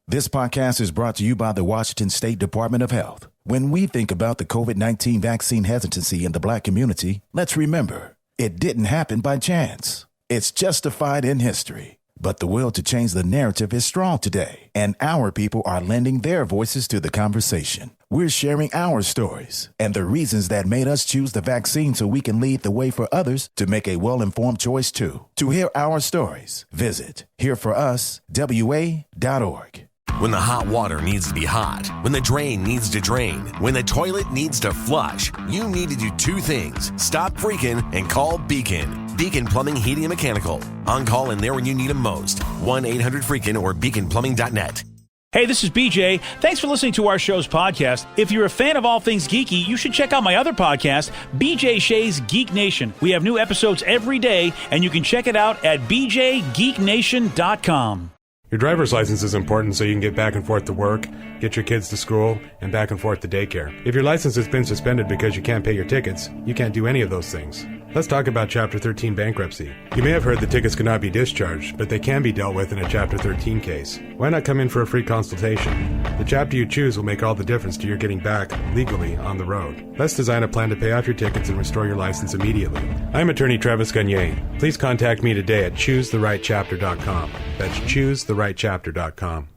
This podcast is brought to you by the Washington State Department of Health. When we think about the COVID-19 vaccine hesitancy in the Black community, let's remember, it didn't happen by chance. It's justified in history. But the will to change the narrative is strong today, and our people are lending their voices to the conversation. We're sharing our stories and the reasons that made us choose the vaccine so we can lead the way for others to make a well-informed choice too. To hear our stories, visit hereforuswa.org. When the hot water needs to be hot, when the drain needs to drain, when the toilet needs to flush, you need to do two things. Stop freaking and call Beacon. Beacon Plumbing, Heating, and Mechanical. On call and there when you need them most. 1-800-FREAKIN or beaconplumbing.net. Hey, this is BJ. Thanks for listening to our show's podcast. If you're a fan of all things geeky, you should check out my other podcast, BJ Shea's Geek Nation. We have new episodes every day, and you can check it out at bjgeeknation.com. Your driver's license is important so you can get back and forth to work, get your kids to school, and back and forth to daycare. If your license has been suspended because you can't pay your tickets, you can't do any of those things. Let's talk about Chapter 13 bankruptcy. You may have heard that tickets cannot be discharged, but they can be dealt with in a Chapter 13 case. Why not come in for a free consultation? The chapter you choose will make all the difference to your getting back, legally, on the road. Let's design a plan to pay off your tickets and restore your license immediately. I'm attorney Travis Gagne. Please contact me today at choosetherightchapter.com. That's choosetherightchapter.com.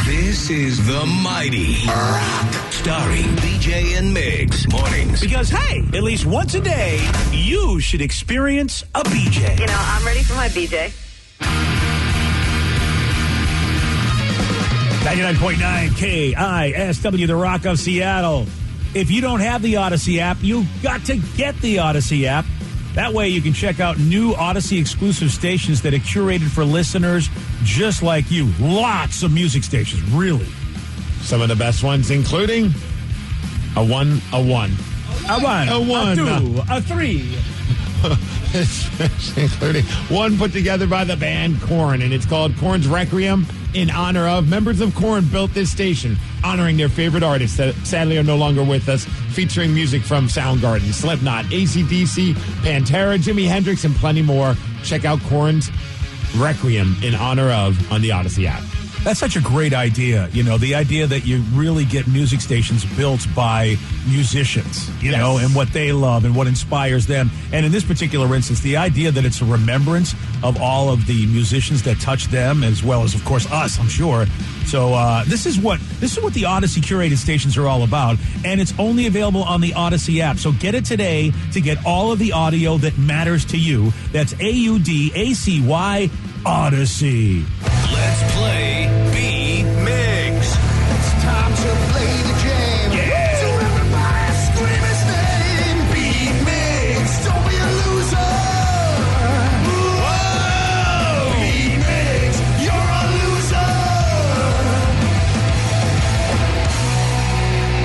This is The Mighty Rock, starring BJ and Migs. Mornings. Because, hey, at least once a day, you should experience a BJ. You know, I'm ready for my BJ. 99.9 KISW, The Rock of Seattle. If you don't have the Odyssey app, you've got to get the Odyssey app. That way you can check out new Odyssey exclusive stations that are curated for listeners just like you. Lots of music stations, really. Some of the best ones, including a one, a two, a three. Including one put together by the band Korn, and it's called Korn's Requiem in honor of members of Korn built this station, honoring their favorite artists that sadly are no longer with us, featuring music from Soundgarden, Slipknot, AC/DC, Pantera, Jimi Hendrix, and plenty more. Check out Korn's Requiem in honor of on the Odyssey app. That's such a great idea. You know, the idea that you really get music stations built by musicians, you know, and what they love and what inspires them. And in this particular instance, the idea that it's a remembrance of all of the musicians that touched them, as well as, of course, us, I'm sure. So this is what the Odyssey curated stations are all about. And it's only available on the Odyssey app. So get it today to get all of the audio that matters to you. That's AUDACY Odyssey. Let's play Beat Migs. It's time to play the game. Yeah. So everybody scream his name. Beat Migs. Don't be a loser. Whoa. Beat Migs. You're a loser.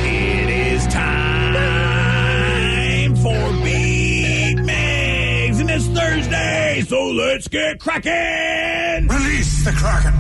It is time for Beat Migs. And it's Thursday, so let's get cracking. Release the Kraken.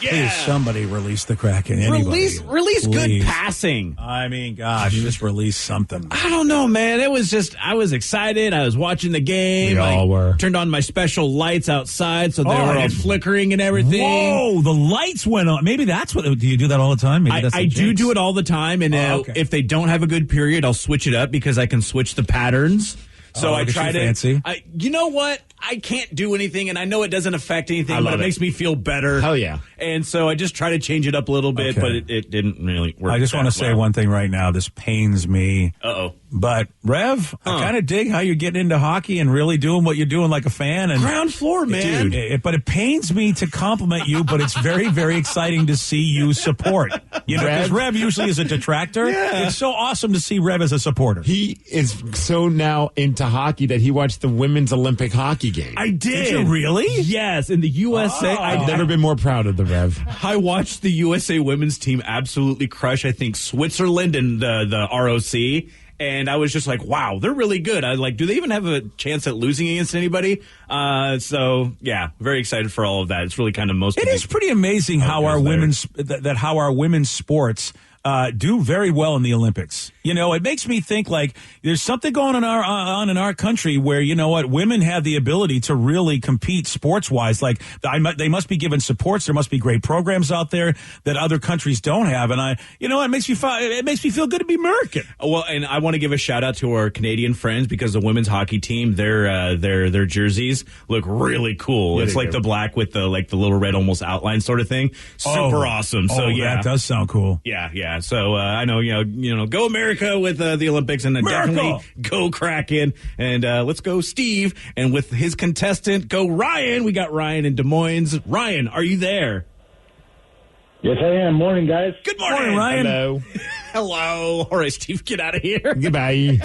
Please, somebody release the Kraken. Anybody. Release good passing. I mean, gosh, just release something. I don't know, man. It was just, I was excited. I was watching the game. We all were. Turned on my special lights outside, so they were all flickering and everything. Whoa, the lights went on. Maybe that's what, do you do that all the time? Maybe that's I do it all the time, and if they don't have a good period, I'll switch it up because I can switch the patterns. So I try to. Fancy. You know what? I can't do anything, and I know it doesn't affect anything, but it makes me feel better. Hell yeah. And so I just try to change it up a little bit, but it didn't really work. I just want to say one thing right now. This pains me. Uh-oh. But, Rev, I kind of dig how you're getting into hockey and really doing what you're doing like a fan. And ground floor, man. Dude, but it pains me to compliment you, but it's very, very exciting to see you support. You know, because Rev usually is a detractor. Yeah. It's so awesome to see Rev as a supporter. He is so now into hockey that he watched the women's Olympic hockey game. I did. Did you really? Yes, in the USA. I've never been more proud of the Rev. I watched the USA women's team absolutely crush, I think, Switzerland and the ROC. And I was just like, wow, they're really good. I was like, do they even have a chance at losing against anybody? So, yeah, very excited for all of that. It's really kind of most. It is pretty amazing how our women's sports do very well in the Olympics. You know, it makes me think like there's something going on in our country where, you know what, women have the ability to really compete sports-wise. Like, they must be given supports. There must be great programs out there that other countries don't have. And it makes me feel good to be American. Well, and I want to give a shout out to our Canadian friends because the women's hockey team, their jerseys look really cool. It's like the black with the little red almost outline sort of thing. Super awesome. So yeah, that does sound cool. Yeah. So I know go America with the Olympics, and definitely go Kraken. And let's go Steve, and with his contestant, go Ryan. We got Ryan in Des Moines. Ryan, are you there? Yes, I am. Morning, guys. Good morning, Ryan. Hello. Hello. All right, Steve, get out of here. Goodbye.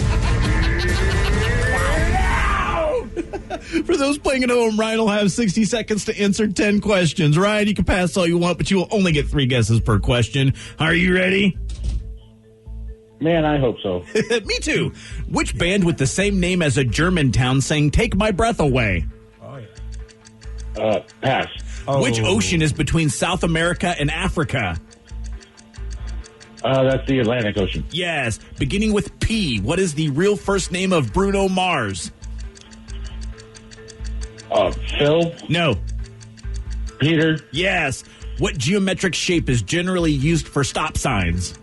For those playing at home, Ryan will have 60 seconds to answer 10 questions. Ryan, you can pass all you want, but you will only get 3 guesses per question. Are you ready? Man, I hope so. Me too. Which band with the same name as a German town sang Take My Breath Away? Pass. Which ocean is between South America and Africa? That's the Atlantic Ocean. Yes. Beginning with P, what is the real first name of Bruno Mars? Phil? No. Peter? Yes. What geometric shape is generally used for stop signs?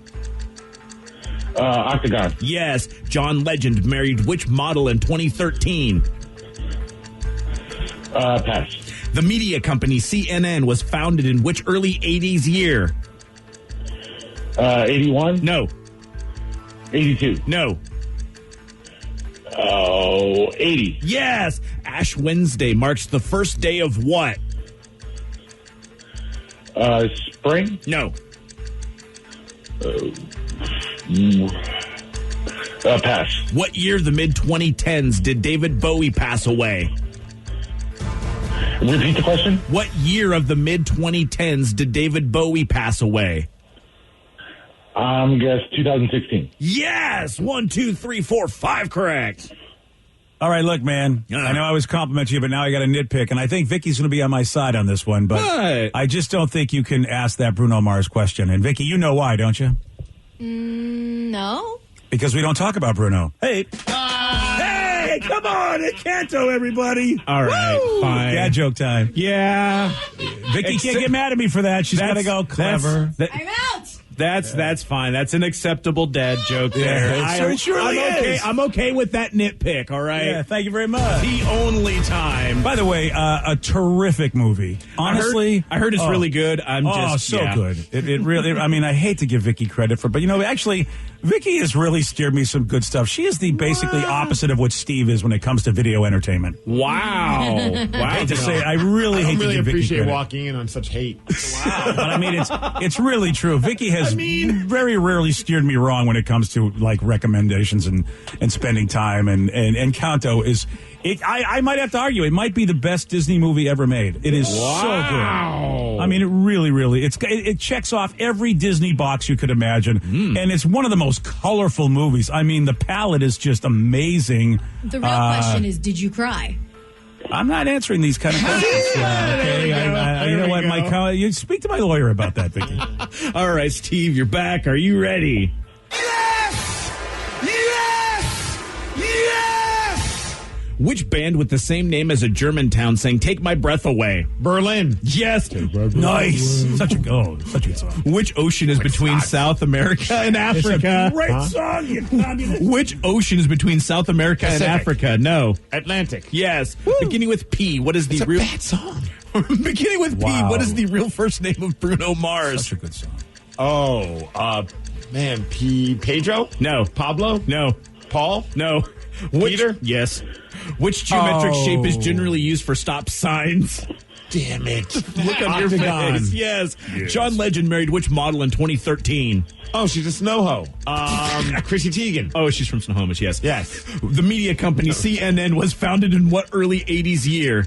Octagon. Yes. John Legend married which model in 2013? Pass. The media company CNN was founded in which early 80s year? 81? No. 82? No. 80? Yes. Ash Wednesday marks the first day of what? Spring? No. Pass. What year of the mid-2010s did David Bowie pass away? Repeat the question? What year of the mid-2010s did David Bowie pass away? Guess 2016. Yes! 1, 2, 3, 4, 5 correct. All right, look, man, I know I was complimenting you, but now I got a nitpick, and I think Vicky's going to be on my side on this one, but What? I just don't think you can ask that Bruno Mars question. And Vicky, you know why, don't you? No. Because we don't talk about Bruno. Hey, come on, Encanto, everybody. All right, fine. Dad joke time. Yeah. Vicky can't get mad at me for that. She's got to go clever. I'm out. That's fine. That's an acceptable dad joke there. it surely is. I'm okay with that nitpick, all right? Yeah, thank you very much. The only time. By the way, a terrific movie. Honestly, I heard it's really good. Good. It really. I mean, I hate to give Vicky credit for, but actually, Vicky has really steered me some good stuff. She is the basically opposite of what Steve is when it comes to video entertainment. Wow. I hate to say, I really hate to give Vicky appreciate credit. walking in on such hate. Wow, but I mean, it's really true. Vicky has very rarely steered me wrong when it comes to like recommendations and spending time. And Encanto is. I might have to argue it might be the best Disney movie ever made. It is so good. I mean, it really it checks off every Disney box you could imagine, and it's one of the most colorful movies. I mean, the palette is just amazing. The real question is, did you cry? I'm not answering these kind of questions. Okay, you know what, you speak to my lawyer about that, Vicky. All right, Steve, you're back. Are you ready? Which band with the same name as a German town sang Take My Breath Away? Berlin. Yes. Nice. Such a good song. Which ocean is between South America and Africa? Great song, you communist. Which ocean is between South America and Africa? No. Atlantic. Yes. Beginning with P, what is the real bad song. Beginning with P, what is the real first name of Bruno Mars? Such a good song. Pedro? No. Pablo? No. Paul? No. Peter? Yes. Which geometric shape is generally used for stop signs? Damn it. Look on your Octagon. face. Yes. John Legend married which model in 2013? Oh, she's a snow-ho. Chrissy Teigen. Oh, she's from Snohomish, yes. Yes. The media company CNN was founded in what early 80s year?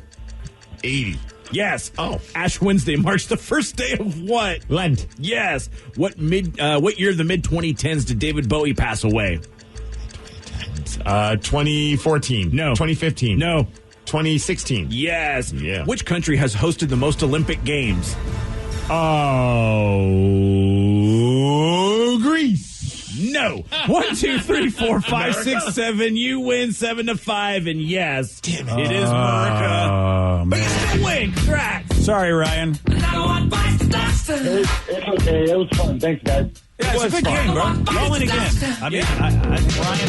80. Yes. Oh. Ash Wednesday marks the first day of what? Lent. Yes. What year of the mid-2010s did David Bowie pass away? 2014. No. 2015. No. 2016. Yes. Yeah. Which country has hosted the most Olympic Games? Oh, 1, 2, 3, 4, 5, 6, 7. You win 7-5, and yes, it is America. But you still win. Congrats. Sorry, Ryan. It's okay. It was fun. Thanks, guys. Yeah, it's a good game, bro. Call in again. I mean, I think Ryan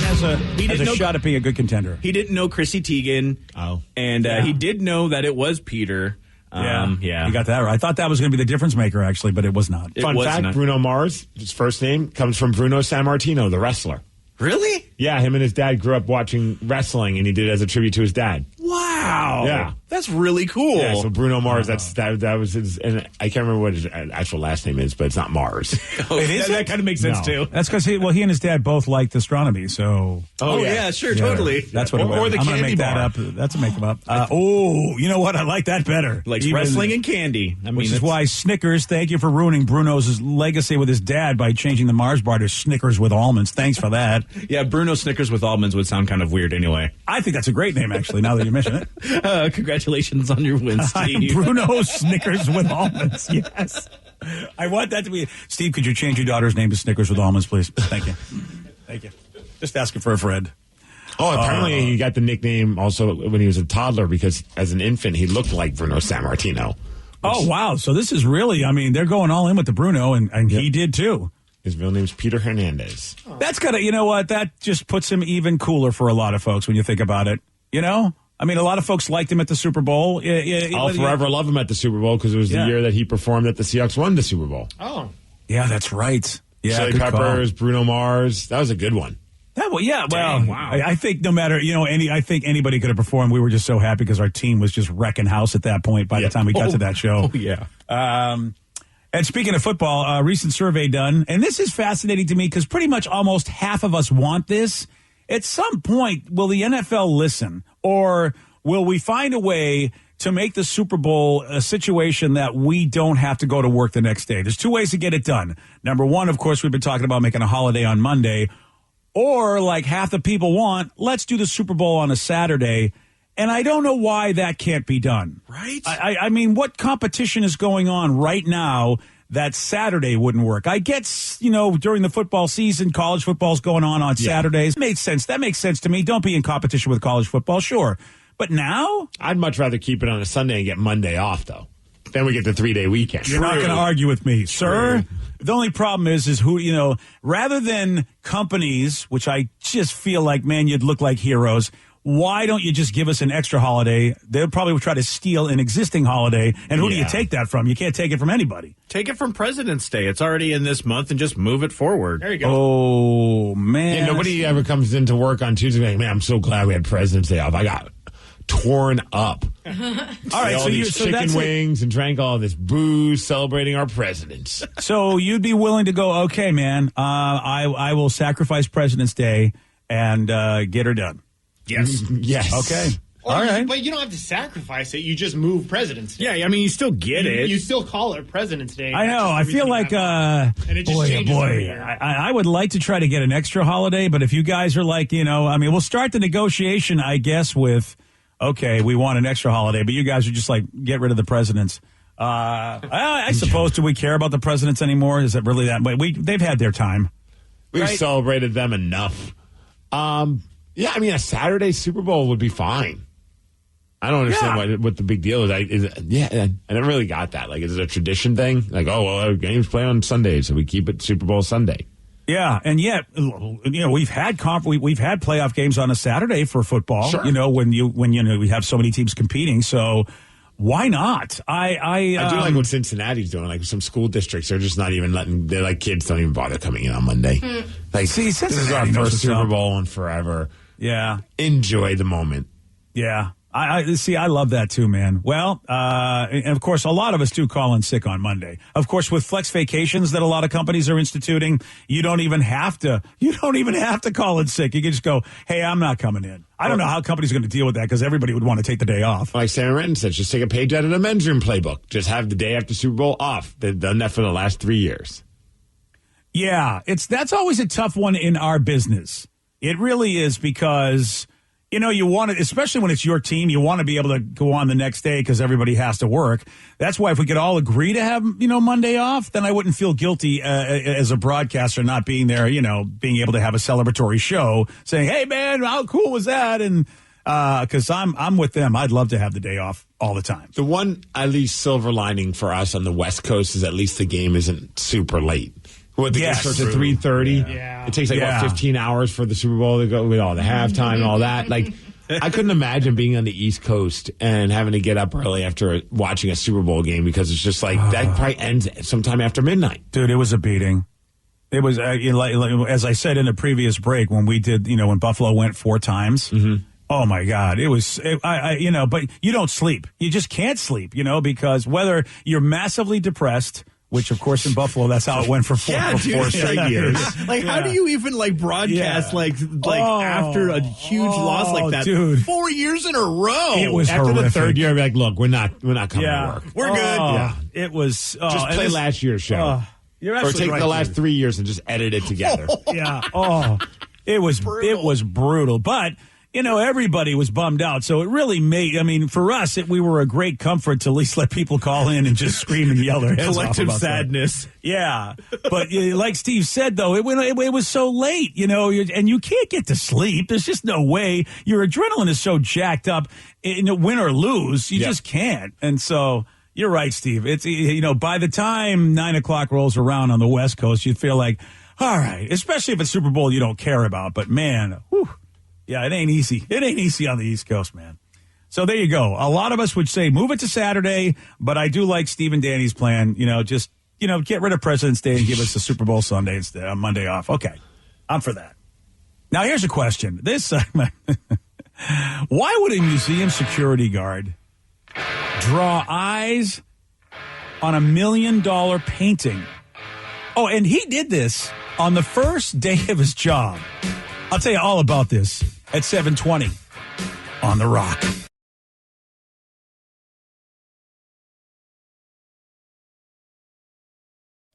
has a shot at being a good contender. He didn't know Chrissy Teigen. Oh. And he did know that it was Peter. Yeah. You got that right. I thought that was going to be the difference maker, actually, but it was not. Fun fact, Bruno Mars, his first name, comes from Bruno Sammartino, the wrestler. Really? Yeah, him and his dad grew up watching wrestling, and he did it as a tribute to his dad. Wow. Yeah. That's really cool. Yeah, so Bruno Mars, that was his, and I can't remember what his actual last name is, but it's not Mars. That kind of makes sense, too. That's because he and his dad both liked astronomy, so... yeah, sure, totally. That's what it was. Or the I'm going to make candy that bar. up. That's a make up. You know what? I like that better. Like wrestling and candy. I mean, which is why Snickers, thank you for ruining Bruno's legacy with his dad by changing the Mars bar to Snickers with almonds. Thanks for that. Yeah, Bruno Snickers with almonds would sound kind of weird anyway. I think that's a great name, actually, now that you mention it. Congratulations on your win, Steve. Bruno Snickers with almonds, yes. I want that to be... Steve, could you change your daughter's name to Snickers with almonds, please? Thank you. Thank you. Just asking for a friend. Oh, apparently he got the nickname also when he was a toddler because as an infant he looked like Bruno Sammartino. Oh, wow. So this is really, I mean, they're going all in with the Bruno, and he did too. His real name's Peter Hernandez. Oh. That's got to, you know what? That just puts him even cooler for a lot of folks when you think about it. You know? I mean, a lot of folks liked him at the Super Bowl. I'll forever love him at the Super Bowl because it was the year that he performed that the Seahawks won the Super Bowl. Oh. Yeah, that's right. Yeah, Chili Peppers, Bruno Mars. That was a good one. Wow. Wow. I think no matter, I think anybody could have performed. We were just so happy because our team was just wrecking house at that point by the time we got to that show. Oh, yeah. And speaking of football, a recent survey done, and this is fascinating to me because pretty much almost half of us want this. At some point, will the NFL listen, or will we find a way to make the Super Bowl a situation that we don't have to go to work the next day? There's two ways to get it done. Number one, of course, we've been talking about making a holiday on Monday, or like half the people want, let's do the Super Bowl on a Saturday. And I don't know why that can't be done. Right? I mean, what competition is going on right now that Saturday wouldn't work? I get, during the football season, college football's going on Saturdays. Made sense. That makes sense to me. Don't be in competition with college football, sure. But now? I'd much rather keep it on a Sunday and get Monday off, though. Then we get the 3-day weekend. You're not going to argue with me, sir. The only problem is who, rather than companies, which I just feel like, man, you'd look like heroes, why don't you just give us an extra holiday? They'll probably try to steal an existing holiday. And who do you take that from? You can't take it from anybody. Take it from President's Day. It's already in this month and just move it forward. There you go. Oh, man. Yeah, nobody ever comes into work on Tuesday like, man, I'm so glad we had President's Day off. I got torn up. All right, all these chicken wings and drank all this booze celebrating our presidents. So you'd be willing to go, okay, man, I will sacrifice President's Day and get her done. Yes. Yes. Okay. All right. But you don't have to sacrifice it. You just move President's Day. Yeah, I mean, you still get it. You still call it President's Day. I know. I feel like, and it just changes every year. I would like to try to get an extra holiday, but if you guys are like, we'll start the negotiation, I guess, with, okay, we want an extra holiday, but you guys are just like, get rid of the presidents. I suppose, do we care about the presidents anymore? Is it really that way? They've had their time. We've celebrated them enough. Yeah, I mean, a Saturday Super Bowl would be fine. I don't understand what the big deal is. I never really got that. Like, is it a tradition thing? Like, our games play on Sundays, so we keep it Super Bowl Sunday. Yeah, and yet, we've had playoff games on a Saturday for football. Sure. When we have so many teams competing, so why not? I do like what Cincinnati's doing. Like some school districts are just not even letting. They're like, kids don't even bother coming in on Monday. Like, see, this is our first Super Bowl in forever. Yeah, enjoy the moment. Yeah. I love that too, man. Well, and of course, a lot of us do call in sick on Monday. Of course, with flex vacations that a lot of companies are instituting, you don't even have to call in sick. You can just go, hey, I'm not coming in. I don't know how companies are going to deal with that because everybody would want to take the day off. Like Sam Renton said, just take a page out of the men's room playbook. Just have the day after Super Bowl off. They've done that for the last 3 years. Yeah, that's always a tough one in our business. It really is because you know, you want to, especially when it's your team, you want to be able to go on the next day because everybody has to work. That's why if we could all agree to have, you know, Monday off, then I wouldn't feel guilty as a broadcaster not being there, you know, being able to have a celebratory show saying, hey, man, how cool was that? And because I'm with them. I'd love to have the day off all the time. The one, at least, silver lining for us on the West Coast is at least the game isn't super late. The game starts at 3:30. Yeah. It takes 15 hours for the Super Bowl to go with all the halftime and all that. Like, I couldn't imagine being on the East Coast and having to get up early after watching a Super Bowl game because it's just like that probably ends sometime after midnight. Dude, it was a beating. It was, as I said in the previous break, when we did, you know, when Buffalo went 4 times. Mm-hmm. Oh, my God. It was, you know, but you don't sleep. You just can't sleep, you know, because whether you're massively depressed, which, of course, in Buffalo, that's how it went for four straight years. Like, how do you even, like, broadcast, like after a huge loss like that? Dude. 4 years in a row. It was After horrific. the third year, I'd be like, look, we're not coming to work. We're good. Yeah. It was. Just play last year's show. You're or absolutely take right, the last dude. 3 years and just edit it together. Yeah. Oh, it was brutal. But, you know, everybody was bummed out. So it really made, I mean, for us, we were a great comfort to at least let people call in and just scream and yell their heads off Collective about sadness. that. Yeah. But like Steve said, though, it was so late, you know, and you can't get to sleep. There's just no way. Your adrenaline is so jacked up. Win or lose, you just can't. And so you're right, Steve. It's, you know, by the time 9 o'clock rolls around on the West Coast, you feel like, all right, especially if it's Super Bowl you don't care about. But, man, whew. Yeah, it ain't easy. It ain't easy on the East Coast, man. So there you go. A lot of us would say move it to Saturday, but I do like Steve and Danny's plan. You know, just, you know, get rid of President's Day and give us the Super Bowl Sunday instead, Monday off. Okay, I'm for that. Now, here's a question. Why would a museum security guard draw eyes on $1 million painting? Oh, and he did this on the first day of his job. I'll tell you all about this at 7:20 on The Rock.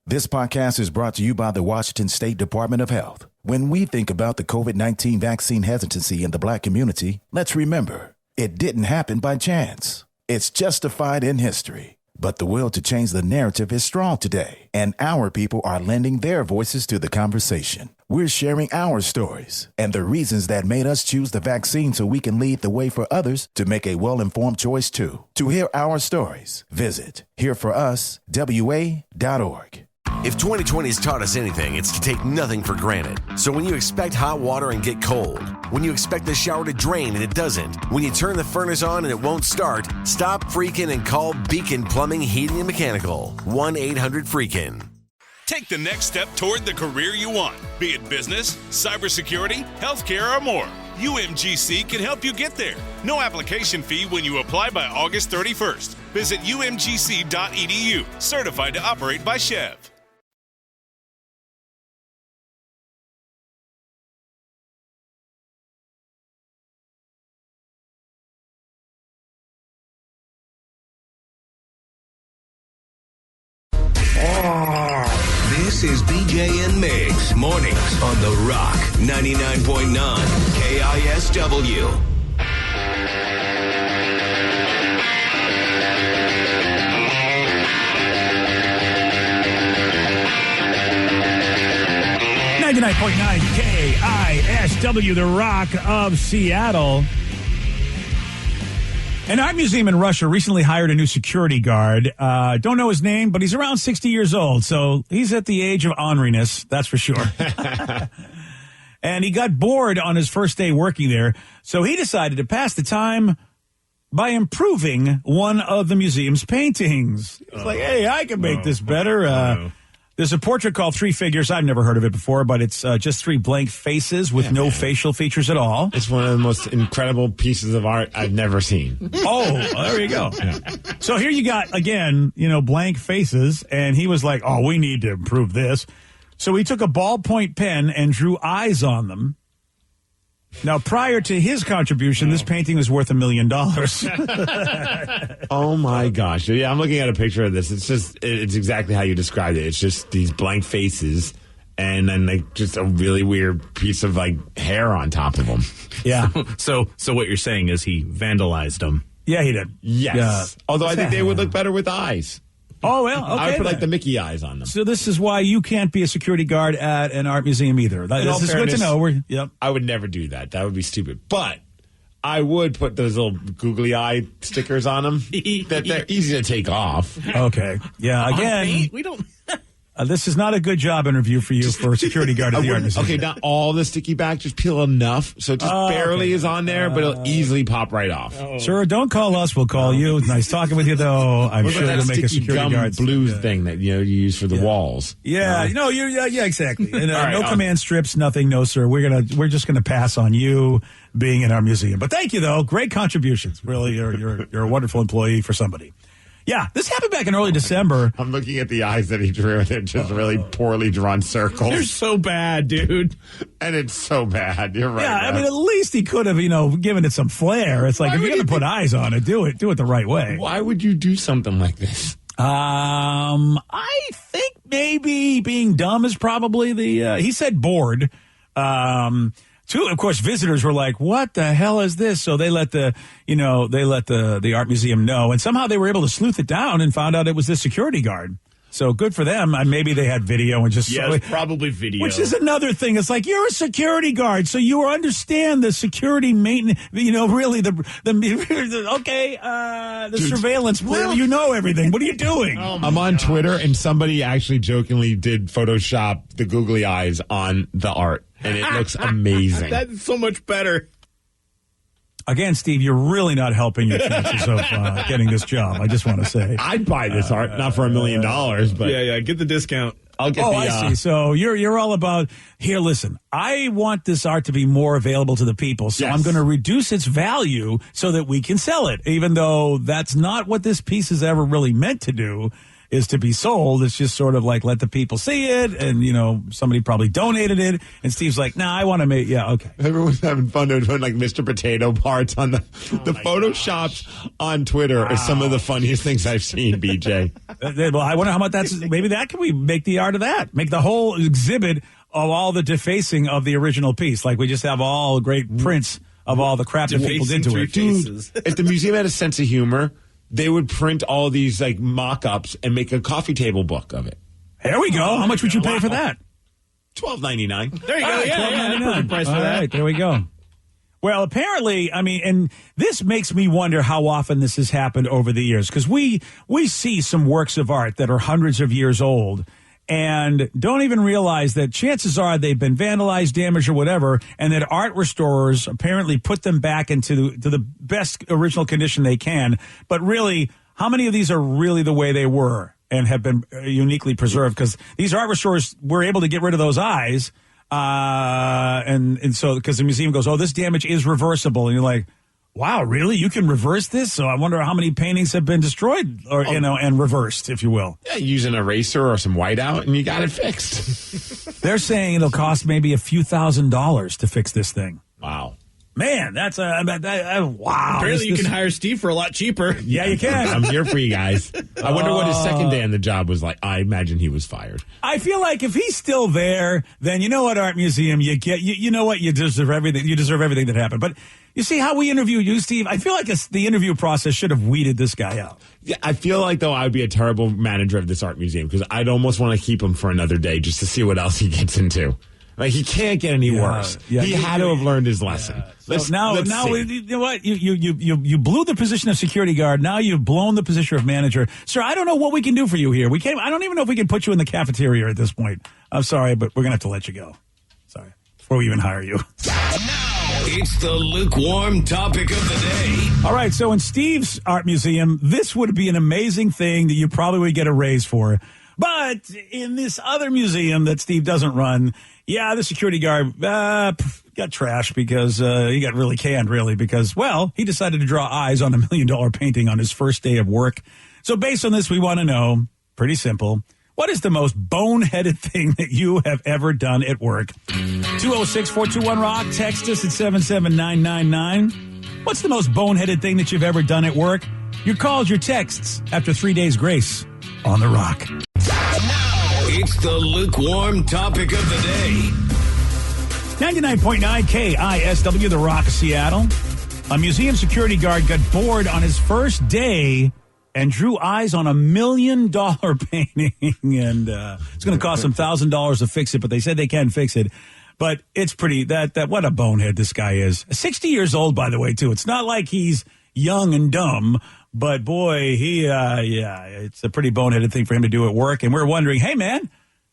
This podcast is brought to you by the Washington State Department of Health. When we think about the COVID-19 vaccine hesitancy in the Black community, let's remember, it didn't happen by chance. It's justified in history. But the will to change the narrative is strong today, and our people are lending their voices to the conversation. We're sharing our stories and the reasons that made us choose the vaccine so we can lead the way for others to make a well-informed choice too. To hear our stories, visit hereforuswa.org. If 2020 has taught us anything, it's to take nothing for granted. So when you expect hot water and get cold, when you expect the shower to drain and it doesn't, when you turn the furnace on and it won't start, stop freaking and call Beacon Plumbing, Heating, and Mechanical. 1-800-FREAKIN'. Take the next step toward the career you want, be it business, cybersecurity, healthcare, or more. UMGC can help you get there. No application fee when you apply by August 31st. Visit umgc.edu, certified to operate by Chev. This is BJ and Migs mornings on The Rock 99.9 KISW. KISW, The Rock of Seattle. An art museum in Russia recently hired a new security guard. Don't know his name, but he's around 60 years old, so he's at the age of orneriness, that's for sure. And he got bored on his first day working there, so he decided to pass the time by improving one of the museum's paintings. It's like, hey, I can make this better. There's a portrait called Three Figures. I've never heard of it before, but it's just 3 blank faces with no facial features at all. It's one of the most incredible pieces of art I've never seen. Oh, there you go. Yeah. So here you got, again, blank faces, and he was like, oh, we need to improve this. So he took a ballpoint pen and drew eyes on them. Now, prior to his contribution, this painting was worth $1 million. Oh, my gosh. Yeah, I'm looking at a picture of this. It's exactly how you described it. It's just these blank faces and then like just a really weird piece of like hair on top of them. Yeah. So what you're saying is he vandalized them. Yeah, he did. Yes. Yeah. Although I think they would look better with eyes. Oh, well, okay. I would put like then. the Mickey eyes on them. So this is why you can't be a security guard at an art museum either. This is good to know. Yep. I would never do that. That would be stupid. But I would put those little googly eye stickers on them that they're easy to take off. Okay. Yeah, again, We don't. this is not a good job interview for you for a security guard at the art museum. Okay, not all the sticky back, just peel enough so it just barely is on there, but it'll easily pop right off. Sir, don't call us. We'll call you. It's nice talking with you, though. I'm What sure about to that make a sticky security gum guard blue thing that you use for the walls? Yeah, yeah, exactly. And, All right, no command strips, nothing. No, sir. We're just gonna pass on you being in our museum. But thank you, though. Great contributions. Really, you're a wonderful employee for somebody. Yeah, this happened back in early December. I'm looking at the eyes that he drew. They're just really poorly drawn circles. They're so bad, dude. And it's so bad. You're right. Yeah, I Russ. mean, at least he could have, given it some flair. It's like, if you're going to put eyes on it, do it the right way. Why would you do something like this? I think maybe being dumb is probably he said bored. Of course, visitors were like, what the hell is this? So they let the art museum know, and somehow they were able to sleuth it down and found out it was this security guard. So good for them. Maybe they had video and just Yeah, it's probably video. Which is another thing. It's like, you're a security guard, so you understand the security maintenance. Really the surveillance. Well, you know everything. What are you doing? I'm on Twitter, and somebody actually jokingly did Photoshop the googly eyes on the art, and it looks amazing. That's so much better. Again, Steve, you're really not helping your chances of getting this job. I just want to say. I'd buy this art, not for $1 million, but Yeah, get the discount. I'll get I see. So you're all about, here, listen, I want this art to be more available to the people, so Yes. I'm going to reduce its value so that we can sell it, even though that's not what this piece is ever really meant to do, is to be sold. It's just sort of like, let the people see it, and, somebody probably donated it, and Steve's like, nah, I want to make, yeah, okay. everyone's having fun doing like Mr. Potato parts on the Photoshops on Twitter are some of the funniest things I've seen, BJ. Well, I wonder how much maybe can we make the art of that? Make the whole exhibit of all the defacing of the original piece. Like, we just have all great prints of all the crap that people did to it. Faces. If the museum had a sense of humor, they would print all these like mock-ups and make a coffee table book of it. Here we go. How much would you pay for that? $12.99. There you go. Yeah, perfect price for All that. right, there we go. Well, apparently, and this makes me wonder how often this has happened over the years, because we see some works of art that are hundreds of years old and don't even realize that chances are they've been vandalized, damaged, or whatever, and that art restorers apparently put them back into the best original condition they can. But really, how many of these are really the way they were and have been uniquely preserved? Because these art restorers were able to get rid of those eyes. And so, because the museum goes, oh, this damage is reversible. And you're like, wow, really? You can reverse this? So I wonder how many paintings have been destroyed or, and reversed, if you will. Yeah, use an eraser or some whiteout and you got it fixed. They're saying it'll cost maybe a few $1,000s to fix this thing. Wow. Man, that's wow. Apparently, you can hire Steve for a lot cheaper. Yeah, you can. I'm here for you guys. I wonder what his second day on the job was like. I imagine he was fired. I feel like if he's still there, then you know what, Art Museum, you know what, you deserve everything. You deserve everything that happened. But you see how we interview you, Steve? I feel like the interview process should have weeded this guy out. Yeah, I feel like, though, I would be a terrible manager of this art museum because I'd almost want to keep him for another day just to see what else he gets into. Like, he can't get any worse. Yeah, he had to have learned his lesson. So now, you know what? You blew the position of security guard. Now you've blown the position of manager. Sir, I don't know what we can do for you here. I don't even know if we can put you in the cafeteria at this point. I'm sorry, but we're going to have to let you go. Sorry. Before we even hire you. It's the lukewarm topic of the day. All right. So in Steve's art museum, this would be an amazing thing that you probably would get a raise for. But in this other museum that Steve doesn't run, yeah, the security guard got trashed because he got really canned, really, because, well, he decided to draw eyes on $1 million painting on his first day of work. So based on this, we want to know, pretty simple, what is the most boneheaded thing that you have ever done at work? 206-421-ROCK. Text us at 77999. What's the most boneheaded thing that you've ever done at work? Your calls, your texts after 3 days grace on The Rock. It's the lukewarm topic of the day. 99.9 KISW, The Rock of Seattle. A museum security guard got bored on his first day and drew eyes on $1 million painting. And it's going to cost them $1,000 to fix it, but they said they can fix it. But it's pretty, what a bonehead this guy is. 60 years old, by the way, too. It's not like he's young and dumb, but boy, it's a pretty boneheaded thing for him to do at work. And we're wondering, hey, man,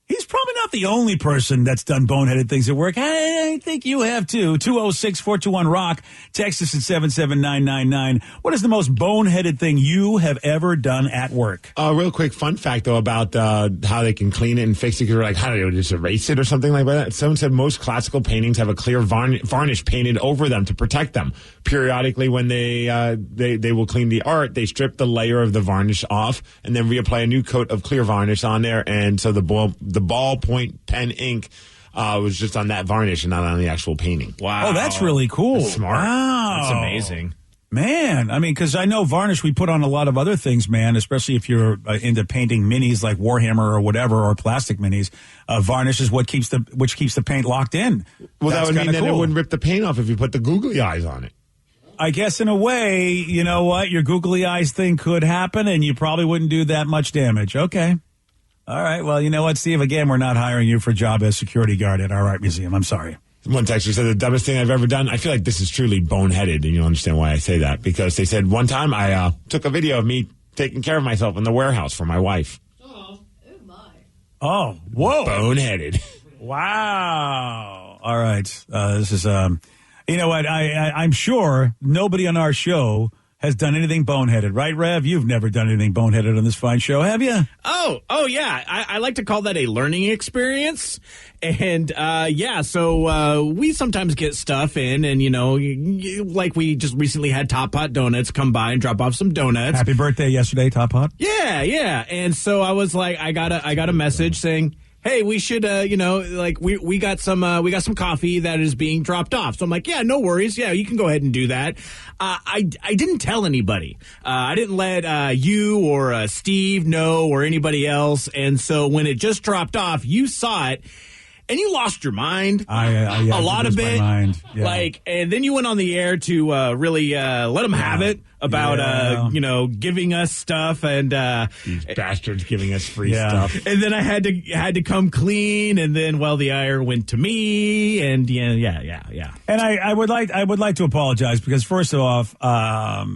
he's probably not the only person that's done boneheaded things at work. I think you have too. 206-421-ROCK. Text us at 77999. What is the most boneheaded thing you have ever done at work? Real quick fun fact, though, about how they can clean it and fix it. Because we're like, how do they just erase it or something like that? Someone said most classical paintings have a clear varnish painted over them to protect them. Periodically, when they will clean the art, they strip the layer of the varnish off and then reapply a new coat of clear varnish on there. And so the ballpoint pen ink was just on that varnish and not on the actual painting. Wow. Oh, that's really cool. That's smart. Wow. That's amazing. Man, I mean, because I know varnish we put on a lot of other things, man, especially if you're into painting minis like Warhammer or whatever, or plastic minis. Varnish is what keeps the paint locked in. Well, That's that would mean that cool. it wouldn't rip the paint off if you put the googly eyes on it. I guess in a way, you know what, your googly eyes thing could happen and you probably wouldn't do that much damage. Okay. All right. Well, you know what, Steve? Again, we're not hiring you for a job as security guard at our art museum. I'm sorry. One texter said the dumbest thing I've ever done. I feel like this is truly boneheaded, and you'll understand why I say that. Because they said one time I took a video of me taking care of myself in the warehouse for my wife. Oh my. Oh, whoa. Boneheaded. Wow. All right. This is, you know what? I'm sure nobody on our show has done anything boneheaded, right, Rev? You've never done anything boneheaded on this fine show, have you? Oh yeah. I like to call that a learning experience. And so we sometimes get stuff in, and like we just recently had Top Pot Donuts come by and drop off some donuts. Happy birthday yesterday, Top Pot. Yeah. And so I was like, I got a message saying, hey, we should, we got some coffee that is being dropped off. So I'm like, yeah, no worries. Yeah, you can go ahead and do that. I didn't tell anybody. I didn't let you or Steve know or anybody else. And so when it just dropped off, you saw it. And you lost your mind a lot of it. Yeah. And then you went on the air to really let them have it about, giving us stuff and these bastards giving us free stuff. And then I had to come clean. And then, the ire went to me. And yeah. And I would like to apologize because first off,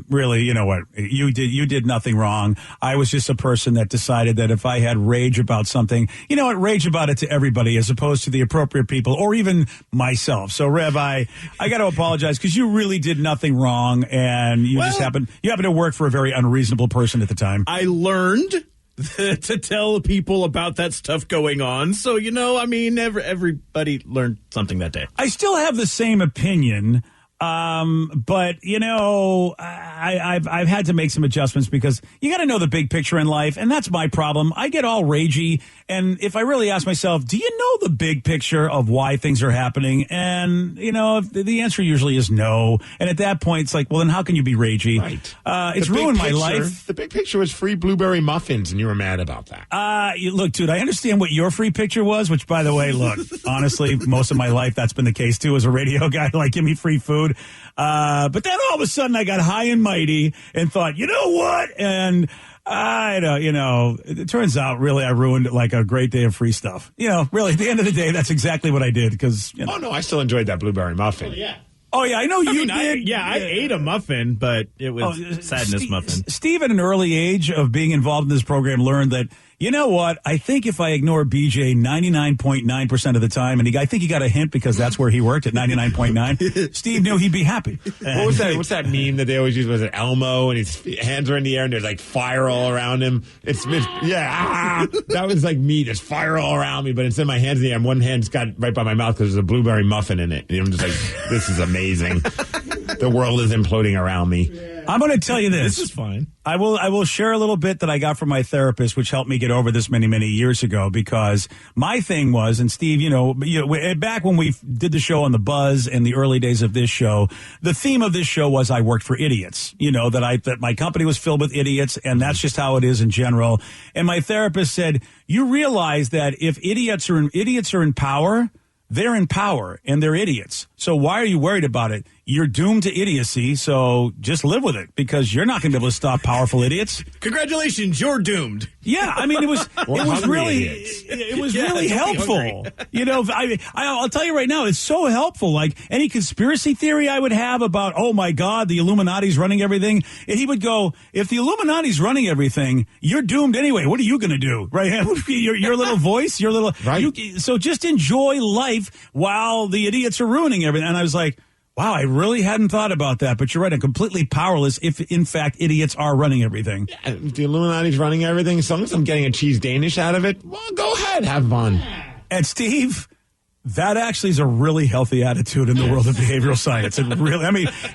really, you know what, you did nothing wrong. I was just a person that decided that if I had rage about something, rage about it to everybody as opposed to the appropriate people or even myself. So Rev, I got to apologize because you really did nothing wrong, and you happened to work for a very unreasonable person at the time. I learned to tell people about that stuff going on. So, everybody learned something that day. I still have the same opinion. But I've had to make some adjustments because you got to know the big picture in life, and that's my problem. I get all ragey, and if I really ask myself, do you know the big picture of why things are happening? And if the answer usually is no, and at that point it's like, well, then how can you be ragey? Right. It's ruined my life. The big picture was free blueberry muffins, and you were mad about that. Look, dude, I understand what your free picture was, which, by the way, look, honestly, most of my life that's been the case too. As a radio guy, like, give me free food. But then all of a sudden I got high and mighty and thought, you know what? And it turns out really I ruined like a great day of free stuff. Really at the end of the day, that's exactly what I did because, Oh, no, I still enjoyed that blueberry muffin. Oh, yeah, I know you did. I ate a muffin, but it was sadness muffin. Steve, at an early age of being involved in this program, learned that, you know what, I think if I ignore BJ 99.9% of the time, and I think he got a hint because that's where he worked at 99.9, Steve knew he'd be happy. What's that meme that they always use? Was it Elmo, and his hands are in the air, and there's like fire all around him? That was like me, there's fire all around me, but instead of my hands in the air, one hand's got right by my mouth because there's a blueberry muffin in it. And I'm just like, this is amazing. The world is imploding around me. I'm going to tell you this. This is fine. I will share a little bit that I got from my therapist, which helped me get over this many, many years ago, because my thing was, and Steve, back when we did the show on The Buzz in the early days of this show, the theme of this show was I worked for idiots, that my company was filled with idiots, and that's just how it is in general. And my therapist said, you realize that if idiots are in power, they're in power and they're idiots. So why are you worried about it? You're doomed to idiocy, so just live with it, because you're not going to be able to stop powerful idiots. Congratulations, you're doomed. Yeah, I mean, it was really helpful. I'll tell you right now, it's so helpful. Like any conspiracy theory I would have about, oh my God, the Illuminati's running everything, and he would go, if the Illuminati's running everything, you're doomed anyway. What are you going to do, right? Your little voice, your little right. So just enjoy life while the idiots are ruining everything. And I was like, wow, I really hadn't thought about that, but you're right. I'm completely powerless if, in fact, idiots are running everything. Yeah, if the Illuminati's running everything, as long as I'm getting a cheese Danish out of it, well, go ahead, have fun. And Steve, that actually is a really healthy attitude in the world of behavioral science.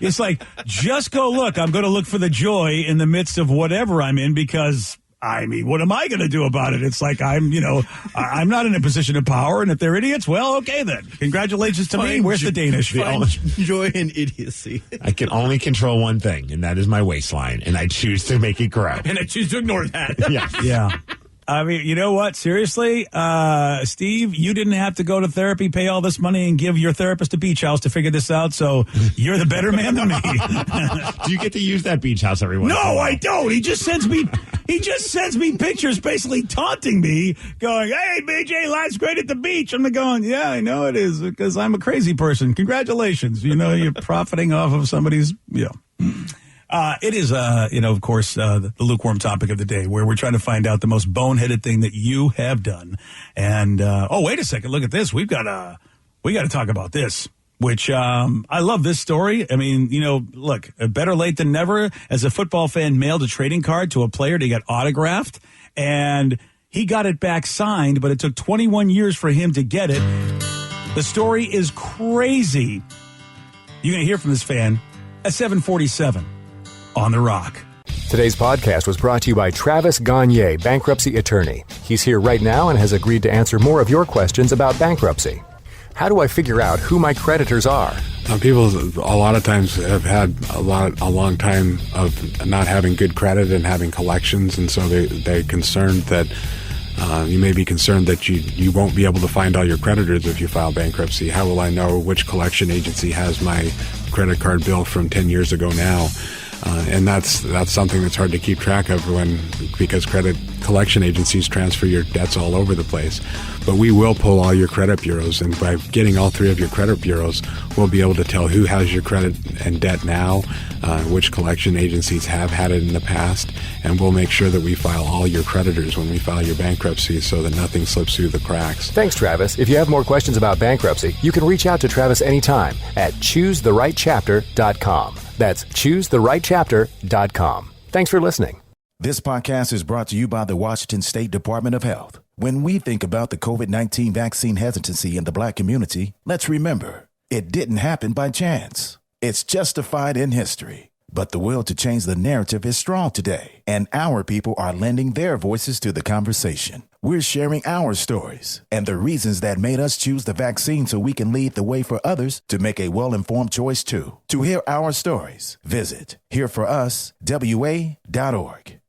It's like, just go look. I'm going to look for the joy in the midst of whatever I'm in, because what am I going to do about it? It's like I'm not in a position of power, and if they're idiots, well, okay then. Congratulations to me. Where's the Danish? Joy and idiocy. I can only control one thing, and that is my waistline, and I choose to make it grow. And I choose to ignore that. Yeah. Yeah. I mean, you know what? Seriously, Steve, you didn't have to go to therapy, pay all this money, and give your therapist a beach house to figure this out, so you're the better man than me. Do you get to use that beach house every once in a while? No, I don't. He just sends me pictures basically taunting me, going, hey, BJ, life's great at the beach. I'm going, yeah, I know it is, because I'm a crazy person. Congratulations. You're profiting off of somebody's, it is, of course, the lukewarm topic of the day, where we're trying to find out the most boneheaded thing that you have done. And, wait a second. Look at this. We got to talk about this, which, I love this story. I mean, look, better late than never. As a football fan, mailed a trading card to a player to get autographed, and he got it back signed, but it took 21 years for him to get it. The story is crazy. You're going to hear from this fan at 7:47. On The Rock. Today's podcast was brought to you by Travis Gagne, bankruptcy attorney. He's here right now and has agreed to answer more of your questions about bankruptcy. How do I figure out who my creditors are? People a lot of times have had a long time of not having good credit and having collections, and so they're concerned that you may be concerned that you won't be able to find all your creditors if you file bankruptcy. How will I know which collection agency has my credit card bill from 10 years ago now? And that's something that's hard to keep track of because credit collection agencies transfer your debts all over the place. But we will pull all your credit bureaus, and by getting all three of your credit bureaus, we'll be able to tell who has your credit and debt now, which collection agencies have had it in the past, and we'll make sure that we file all your creditors when we file your bankruptcy so that nothing slips through the cracks. Thanks, Travis. If you have more questions about bankruptcy, you can reach out to Travis anytime at choosetherightchapter.com. That's choosetherightchapter.com. Thanks for listening. This podcast is brought to you by the Washington State Department of Health. When we think about the COVID-19 vaccine hesitancy in the Black community, let's remember, it didn't happen by chance. It's justified in history. But the will to change the narrative is strong today, and our people are lending their voices to the conversation. We're sharing our stories and the reasons that made us choose the vaccine so we can lead the way for others to make a well-informed choice too. To hear our stories, visit hereforuswa.org.